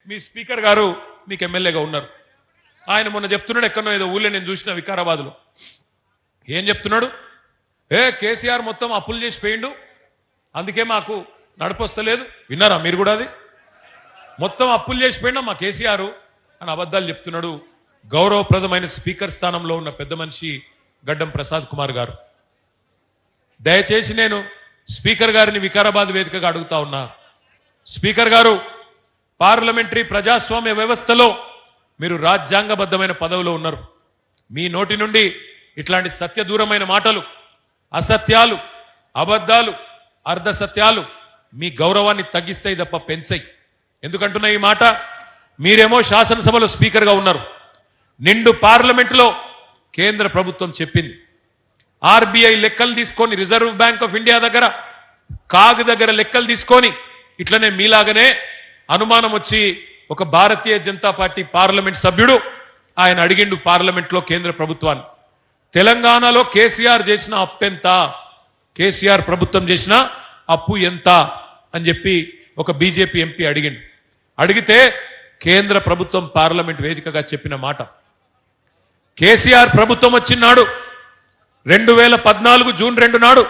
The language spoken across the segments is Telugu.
మీ స్పీకర్ గారు మీకు ఎమ్మెల్యేగా ఉన్నారు. ఆయన మొన్న చెప్తున్నాడు, ఎక్కడో ఏదో ఊళ్ళో నేను చూసిన వికారాబాద్లో. ఏం చెప్తున్నాడు? కేసీఆర్ మొత్తం అప్పులు చేసి పోయిండు, అందుకే మాకు నడపొస్తలేదు. విన్నారా మీరు కూడా? అది మొత్తం అప్పులు చేసి పోయిండా మా కేసీఆర్ అని అబద్ధాలు చెప్తున్నాడు గౌరవప్రదమైన స్పీకర్ స్థానంలో ఉన్న పెద్ద మనిషి గడ్డం ప్రసాద్ కుమార్ గారు. దయచేసి నేను స్పీకర్ గారిని వికారాబాద్ వేదికగా అడుగుతా ఉన్నా, స్పీకర్ గారు, పార్లమెంటరీ ప్రజాస్వామ్య వ్యవస్థలో మీరు రాజ్యాంగబద్ధమైన పదవిలో ఉన్నారు. మీ నోటి నుండి ఇట్లాంటి సత్యదూరమైన మాటలు, అసత్యాలు, అబద్ధాలు, అర్ధసత్యాలు మీ గౌరవాన్ని తగ్గిస్తాయి తప్ప పెంచాయి. ఎందుకంటున్నా ఈ మాట? మీరేమో శాసనసభలో స్పీకర్గా ఉన్నారు. నిండు పార్లమెంటులో కేంద్ర ప్రభుత్వం చెప్పింది, ఆర్బీఐ లెక్కలు తీసుకొని, రిజర్వ్ బ్యాంక్ ఆఫ్ ఇండియా దగ్గర, కాగ్ దగ్గర లెక్కలు తీసుకొని, ఇట్లనే మీలాగనే అనుమానం వచ్చి ఒక భారతీయ జనతా పార్టీ పార్లమెంట్ సభ్యుడు ఆయన అడిగిండు పార్లమెంట్లో కేంద్ర ప్రభుత్వాన్ని, తెలంగాణలో కేసీఆర్ చేసిన అప్పు ఎంత, కేసీఆర్ ప్రభుత్వం చేసిన అప్పు ఎంత అని చెప్పి ఒక బీజేపీ ఎంపీ అడిగిండు. అడిగితే కేంద్ర ప్రభుత్వం పార్లమెంట్ వేదికగా చెప్పిన మాట, కేసీఆర్ ప్రభుత్వం వచ్చినాడు 2014 జూన్ 2 నాడు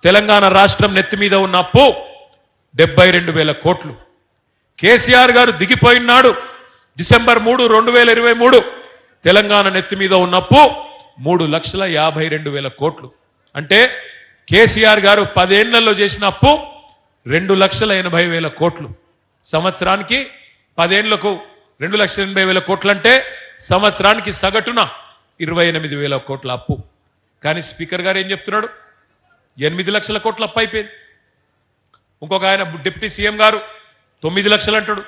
తెలంగాణ రాష్ట్రం నెత్తి మీద ఉన్న అప్పు 72,000 కోట్లు. కేసీఆర్ గారు దిగిపోయినాడు డిసెంబర్ 3, 2023 తెలంగాణ నెత్తి మీద ఉన్న అప్పు 3,52,000 కోట్లు. అంటే కేసీఆర్ గారు 10 ఏళ్లలో చేసిన అప్పు 2,80,000 కోట్లు. సంవత్సరానికి 10 ఏళ్లకు 2,80,000 కోట్లు అంటే సంవత్సరానికి సగటున 28,000 కోట్ల అప్పు. కానీ స్పీకర్ గారు ఏం చెప్తున్నాడు? 8 లక్షల కోట్ల అప్పు అయిపోయింది. ఇంకొక ఆయన డిప్యూటీ సీఎం గారు 9 లక్షలు అంటాడు,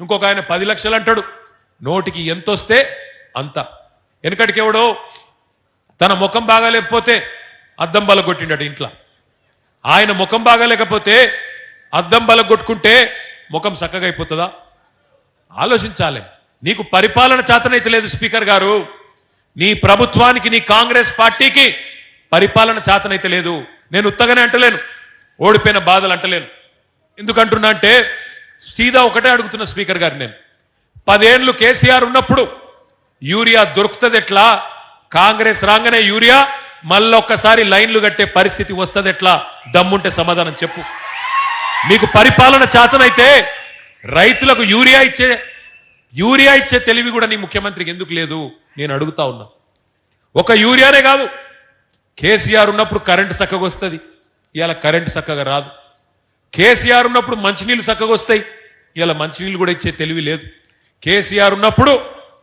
ఇంకొక ఆయన 10 లక్షలు అంటాడు. నోటికి ఎంత వస్తే అంత. వెనకటికి ఎవడో తన ముఖం బాగాలేకపోతే అద్దం బలగొట్టిండట ఇంట్లో. ఆయన ముఖం బాగాలేకపోతే అద్దం బలగొట్టుకుంటే ముఖం చక్కగా అయిపోతుందా? ఆలోచించాలి. నీకు పరిపాలన చేతనైతే లేదు స్పీకర్ గారు, నీ ప్రభుత్వానికి, నీ కాంగ్రెస్ పార్టీకి పరిపాలన చేతనైతే లేదు. నేను ఉత్తగానే అంటలేను, ఓడిపోయిన బాధలు అంటలేను. ఎందుకంటున్నా అంటే సీదా ఒకటే అడుగుతున్న స్పీకర్ గారు, నేను 10 ఏళ్లు కేసీఆర్ ఉన్నప్పుడు యూరియా దొరుకుతుంది ఎట్లా? కాంగ్రెస్ రాగానే యూరియా మళ్ళొక్కసారి లైన్లు కట్టే పరిస్థితి వస్తుంది ఎట్లా? దమ్ముంటే సమాధానం చెప్పు. మీకు పరిపాలన చేతనైతే రైతులకు యూరియా ఇచ్చే తెలివి కూడా నీ ముఖ్యమంత్రికి ఎందుకు లేదు నేను అడుగుతా ఉన్నా. ఒక యూరియానే కాదు, కేసీఆర్ ఉన్నప్పుడు కరెంటు చక్కగా వస్తుంది, ఇవాళ కరెంటు చక్కగా రాదు. కేసీఆర్ ఉన్నప్పుడు మంచినీళ్ళు చక్కగా వస్తాయి, ఇవాళ మంచినీళ్ళు కూడా ఇచ్చే తెలివి లేదు. కేసీఆర్ ఉన్నప్పుడు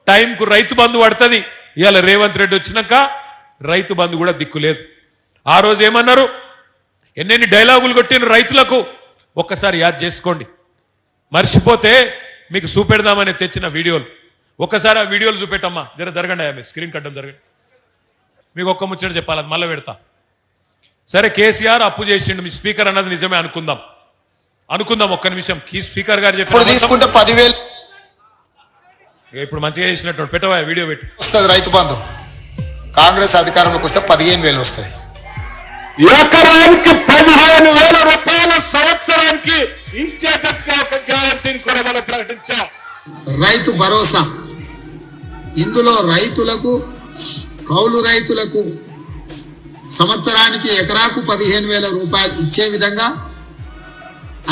టైంకు రైతు బంధు పడుతుంది, ఇవాళ రేవంత్ రెడ్డి వచ్చినాక రైతు బంధు కూడా దిక్కు లేదు. ఆ రోజు ఏమన్నారు? ఎన్నెన్ని డైలాగులు కొట్టిన రైతులకు ఒక్కసారి యాద్ చేసుకోండి. మర్చిపోతే మీకు చూపెడదామని తెచ్చిన వీడియోలు ఒక్కసారి ఆ వీడియోలు చూపెట్టమ్మా. జరగండి, మీ స్క్రీన్ కట్టడం జరగండి. మీకు ఒక్క ముచ్చట చెప్పాలి, అది మళ్ళీ పెడతా. సరే, కేసీఆర్ అప్పు చేసిండు, మీ స్పీకర్ అన్నది నిజమే అనుకుందాం. ఒక్క నిమిషం. స్పీకర్ గారు చెప్పారు తీసుకుంటే 10,000 ఇప్పుడు మంచిగా చేసినట్టు పెట్టవా వీడియో పెట్టి వస్తుంది. రైతు బంధు కాంగ్రెస్ అధికారంలోకి వస్తే 15,000 వస్తాయి. ఎకరానికి 15,000 రూపాయల సంవత్సరానికి ఇచ్చేటట్టుగా ఒక గ్యారంటీని కూడా మనం ప్రకటించాం. రైతు భరోసా, ఇందులో రైతులకు, కౌలు రైతులకు సంవత్సరానికి ఎకరాకు 15,000 రూపాయలు ఇచ్చే విధంగా,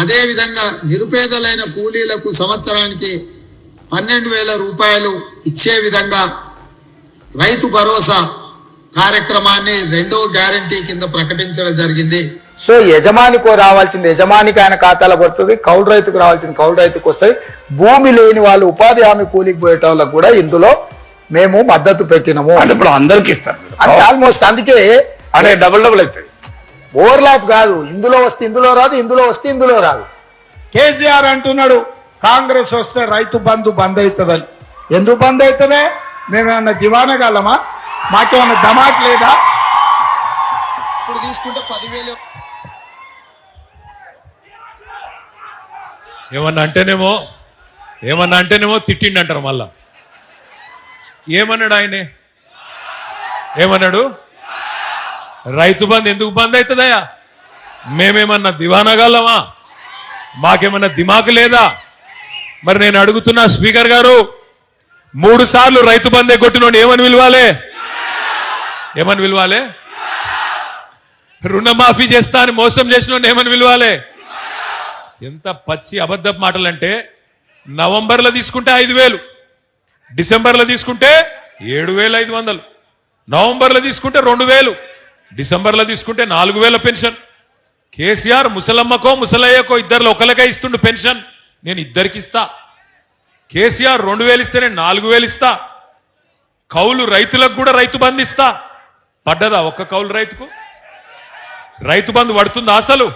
అదేవిధంగా నిరుపేదలైన కూలీలకు సంవత్సరానికి 12,000 రూపాయలు ఇచ్చే విధంగా రైతు భరోసా కార్యక్రమాన్ని 2వ గ్యారంటీ కింద ప్రకటించడం జరిగింది. సో యజమానికి రావాల్సింది యజమానికి ఆయన ఖాతాలో పడుతుంది, కౌలు రైతుకు రావాల్సింది కౌలు రైతుకు వస్తుంది. భూమి లేని వాళ్ళు, ఉపాధి హామీ కూలికి పోయేట వాళ్ళకు కూడా ఇందులో మేము మద్దతు పెట్టినాము. అంటే ఇప్పుడు అందరికి ఇస్తారు అంటే ఆల్మోస్ట్. అందుకే అంటే డబుల్ అవుతుంది, ఓవర్లాప్ కాదు. ఇందులో వస్తే ఇందులో రాదు, ఇందులో వస్తే ఇందులో రాదు. కేసీఆర్ అంటున్నాడు కాంగ్రెస్ వస్తే రైతు బంధు బంద్ అవుతుందని. ఎందుకు బంద్ అవుతుందే? మేమేమన్నా దివానగలమా? మాకేమన్నా దమాక్ లేదా? ఇప్పుడు తీసుకుంటే 10,000 ఏమన్నా అంటేనేమో తిట్టిండి అంటారు మళ్ళా. ఏమన్నాడు ఆయనే? ఏమన్నాడు? రైతు బంధు ఎందుకు బంద్ అవుతుందయ్యా? మేమేమన్నా దివానగలమా? మాకేమన్నా దిమాకు లేదా? మరి నేను అడుగుతున్నా స్పీకర్ గారు 3 సార్లు రైతు బంధే కొట్టినోడు ఏమని విలువాలే? ఏమని విలువాలే? రుణమాఫీ చేస్తా అని మోసం చేసినోడు ఏమని విలువాలే? ఎంత పచ్చి అబద్ధపు మాటలంటే, నవంబర్లో తీసుకుంటే 5,000, డిసెంబర్లో తీసుకుంటే 7,500, నవంబర్లో తీసుకుంటే 2,000, డిసెంబర్లో తీసుకుంటే 4,000 పెన్షన్. కేసీఆర్ ముసలమ్మకో ముసలయ్యకో ఇద్దరిలో ఒకరికే ఇస్తుండు పెన్షన్. నేను ఇద్దరికి ఇస్తా. కేసీఆర్ 2,000 ఇస్తే నేను 4,000 ఇస్తా. కౌలు రైతులకు కూడా రైతు బంధు ఇస్తా. పడ్డదా ఒక్క కౌలు రైతుకు? రైతు బంధు పడుతుందా అసలు?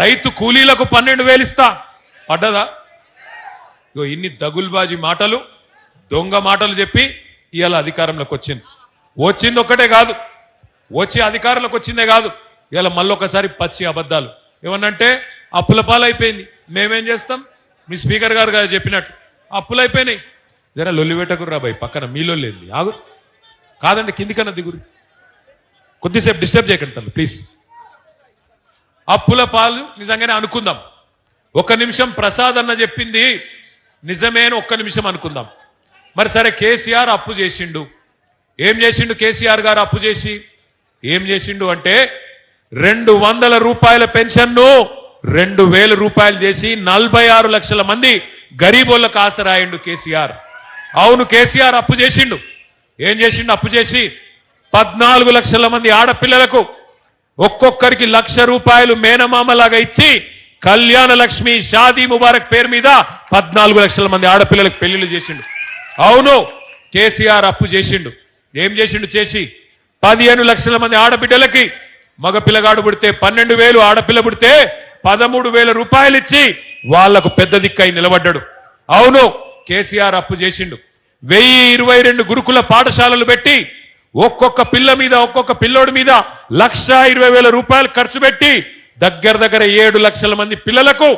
రైతు కూలీలకు 12,000 ఇస్తా. పడ్డదా? ఇగో ఇన్ని దగుల్బాజీ మాటలు, దొంగ మాటలు చెప్పి ఇవాళ అధికారంలోకి వచ్చింది ఒక్కటే కాదు, వచ్చి అధికారంలోకి వచ్చిందే కాదు, ఇవాళ మళ్ళొకసారి పచ్చి అబద్ధాలు. ఏమన్నంటే అప్పుల పాలైపోయింది. మేమేం చేస్తాం? మీ స్పీకర్ గారు కదా చెప్పినట్టు అప్పులు అయిపోయినాయి. జరా లొల్లి పెట్టకురు రాబాయ్, పక్కన మీ లొల్లేంది, ఆగు. కాదండి కిందికన్నా దిగురు, కొద్దిసేపు డిస్టర్బ్ చేయకండి తల్లి ప్లీజ్. అప్పుల పాలు నిజంగానే అనుకుందాం. 1 నిమిషం ప్రసాద్ అన్న చెప్పింది నిజమే అని 1 నిమిషం అనుకుందాం. మరి సరే, కేసీఆర్ అప్పు చేసిండు. ఏం చేసిండు కేసీఆర్ గారు అప్పు చేసి? ఏం చేసిండు అంటే 200 రూపాయల పెన్షన్ను 2,000 రూపాయలు చేసి 46 లక్షల మంది గరీబోళ్ళకు ఆసరాయిండు కేసీఆర్. అవును, కేసీఆర్ అప్పు చేసిండు. ఏం చేసిండు అప్పు చేసి? 14 లక్షల మంది ఆడపిల్లలకు ఒక్కొక్కరికి 1,00,000 రూపాయలు మేనమామలాగా ఇచ్చి కళ్యాణ లక్ష్మి షాదీ ముబారక్ పేరు మీద 14 లక్షల మంది ఆడపిల్లలకు పెళ్లిళ్ళు చేసిండు. అవును, కేసీఆర్ అప్పు చేసిండు. ఏం చేసిండు చేసి? 15 లక్షల మంది ఆడబిడ్డలకి మగపిల్లగాడు పుడితే 12,000, ఆడపిల్ల పుడితే 13,000 రూపాయలు ఇచ్చి వాళ్లకు పెద్ద దిక్కై నిలబడ్డాడు. అవును, కేసీఆర్ అప్పు చేసిండు. 1,022 గురుకుల పాఠశాలలు పెట్టి ఒక్కొక్క పిల్ల మీద, ఒక్కొక్క పిల్లోడి మీద 1,20,000 రూపాయలు ఖర్చు పెట్టి దగ్గర 7 లక్షల మంది పిల్లలకు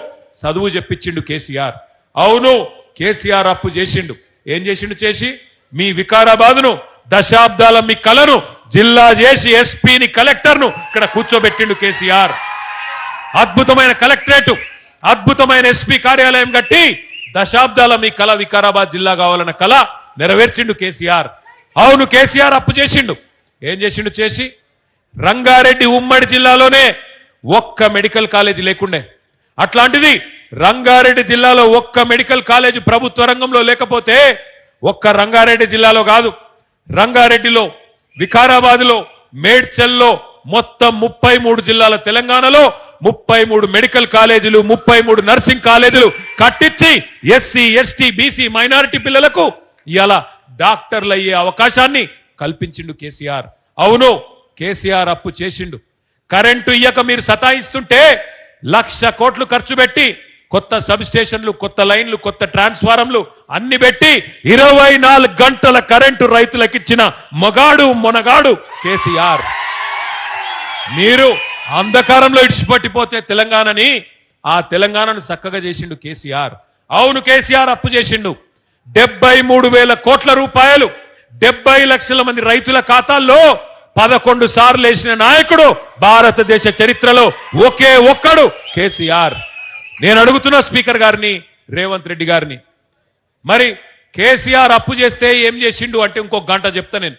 చదువు చెప్పించిండు కేసీఆర్. అవును, కేసీఆర్ అప్పు చేసిండు. ఏం చేసిండు చేసి? మీ వికారాబాద్ను దశాబ్దాల మీ కలను జిల్లా చేసి ఎస్పీని, కలెక్టర్ను ఇక్కడ కూర్చోబెట్టిండు కేసీఆర్. అద్భుతమైన కలెక్టరేట్, అద్భుతమైన ఎస్పీ కార్యాలయం కట్టి దశాబ్దాల మీ కళ వికారాబాద్ జిల్లా కావాలన్న కళ నెరవేర్చిండు కేసీఆర్. అవును, కేసీఆర్ అప్పు చేసిండు. ఏం చేసిండు చేసి? రంగారెడ్డి ఉమ్మడి జిల్లాలోనే ఒక్క మెడికల్ కాలేజీ లేకుండే. అట్లాంటిది రంగారెడ్డి జిల్లాలో ఒక్క మెడికల్ కాలేజీ ప్రభుత్వ రంగంలో లేకపోతే, ఒక్క రంగారెడ్డి జిల్లాలో కాదు, రంగారెడ్డిలో, వికారాబాద్లో, మేడ్చల్లో, మొత్తం 33 జిల్లాల తెలంగాణలో 33 మెడికల్ కాలేజీలు, 33 నర్సింగ్ కాలేజీలు కట్టించి ఎస్సీ, ఎస్టీ, బీసీ, మైనారిటీ పిల్లలకు ఇవాళ డాక్టర్లు అయ్యే అవకాశాన్ని కల్పించిండు కేసీఆర్. అవును, కేసీఆర్ అప్పు చేసిండు. కరెంటు ఇయ్యక మీరు సతాయిస్తుంటే 1,00,000 కోట్లు ఖర్చు పెట్టి కొత్త సబ్ స్టేషన్లు, కొత్త లైన్లు, కొత్త ట్రాన్స్ఫారంలు అన్ని పెట్టి 24 గంటల కరెంటు రైతులకు ఇచ్చిన మొగాడు మొనగాడు కేసీఆర్. మీరు అంధకారంలో ఇడిచిపట్టిపోతే తెలంగాణని, ఆ తెలంగాణను చక్కగా చేసిండు కేసీఆర్. అవును, కేసీఆర్ అప్పు చేసిండు. 73,000 కోట్ల రూపాయలు 70 లక్షల మంది రైతుల ఖాతాల్లో 11 సార్లు వేసిన నాయకుడు భారతదేశ చరిత్రలో ఒకే ఒక్కడు కేసీఆర్. నేను అడుగుతున్నా స్పీకర్ గారిని, రేవంత్ రెడ్డి గారిని, మరి కేసీఆర్ అప్పు చేస్తే ఏం చేసిండు అంటే ఇంకొక గంట చెప్తా నేను.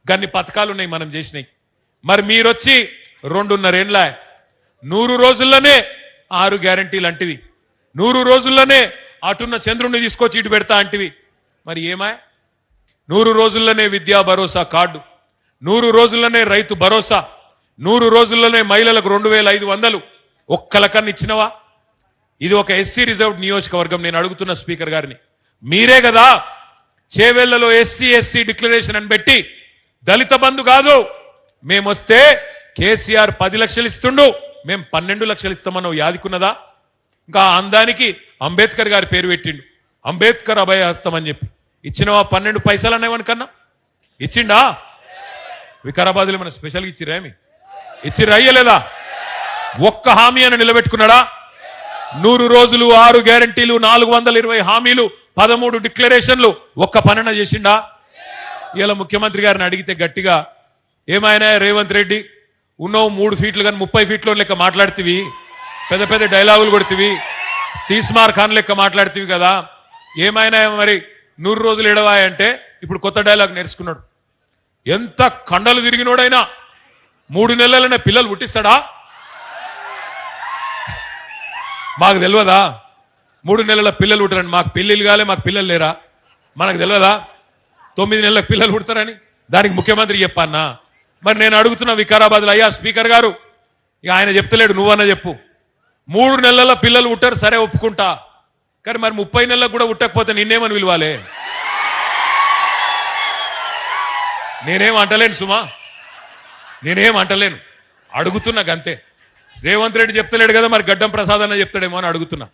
గన్ని పథకాలు ఉన్నాయి మనం చేసినాయి. మరి మీరొచ్చి 2.5 ఏళ్ళ 100 రోజుల్లోనే 6 గ్యారంటీలు అంటివి, 100 రోజుల్లోనే అటున్న చంద్రుణ్ణి తీసుకొచ్చి ఇటు పెడతా అంటివి. మరి ఏమాయ్? 100 రోజుల్లోనే విద్యా భరోసా కార్డు, 100 రోజుల్లోనే రైతు భరోసా, 100 రోజుల్లోనే మహిళలకు 2,500 ఒక్కలకన్నా ఇచ్చినవా? ఇది ఒక ఎస్సీ రిజర్వ్డ్ నియోజకవర్గం. నేను అడుగుతున్న స్పీకర్ గారిని, మీరే కదా చేవెళ్లలో ఎస్సీ డిక్లరేషన్ అని పెట్టి దళిత బంధు కాదు, మేమొస్తే కేసీఆర్ 10 లక్షలు ఇస్తుండు, మేము 12 లక్షలు ఇస్తామన్నావు, యాదికున్నదా? ఇంకా అందానికి అంబేద్కర్ గారి పేరు పెట్టిండు, అంబేద్కర్ అభయ హస్తం అని చెప్పి. ఇచ్చినవా 12 పైసలు అనేవానికన్నా? ఇచ్చిండా? వికారాబాద్లో మన స్పెషల్గా ఇచ్చిరేమి? ఇచ్చిర్రా? అయ్యలేదా? ఒక్క హామీ అని నిలబెట్టుకున్నాడా? 100 రోజులు, 6 గ్యారంటీలు, 420 హామీలు, 13 డిక్లరేషన్లు, ఒక్క పనన చేసిండా? ఇలా ముఖ్యమంత్రి గారిని అడిగితే గట్టిగా, ఏమైనా రేవంత్ రెడ్డి ఉన్నావు 3 ఫీట్లు కానీ 30 ఫీట్లో లెక్క మాట్లాడుతీవి, పెద్ద పెద్ద డైలాగులు కొడుతీవి, తీస్మార్ ఖాన్ లెక్క మాట్లాడుతీవి కదా, ఏమైనా మరి 100 రోజులు ఎడవాయంటే ఇప్పుడు కొత్త డైలాగ్ నేర్చుకున్నాడు. ఎంత కండలు తిరిగినోడైనా 3 నెలలనే పిల్లలు పుట్టిస్తాడా? మాకు తెలియదా 3 నెలల పిల్లలు పుట్టరని? మాకు పెళ్ళిళ్ళు కాలే, మాకు పిల్లలు లేరా? మనకు తెలియదా 9 నెలలకు పిల్లలు పుడతారని? దానికి ముఖ్యమంత్రి చెప్పన్నా? మరి నేను అడుగుతున్నా వికారాబాద్లో, అయ్యా స్పీకర్ గారు, ఇక ఆయన చెప్తలేడు, నువ్వన్నా చెప్పు. 3 నెలల పిల్లలు పుట్టారు, సరే ఒప్పుకుంటా, కానీ మరి 30 నెలలకు కూడా పుట్టకపోతే నిన్నేమని విలువాలే? నేనేం అంటలేను సుమా, నేనేం అంటలేను, అడుగుతున్నా గంతే. రేవంత్ రెడ్డి చెప్తలేడు కదా, మరి గడ్డం ప్రసాద్ అన్న చెప్తాడేమో అని అడుగుతున్నా.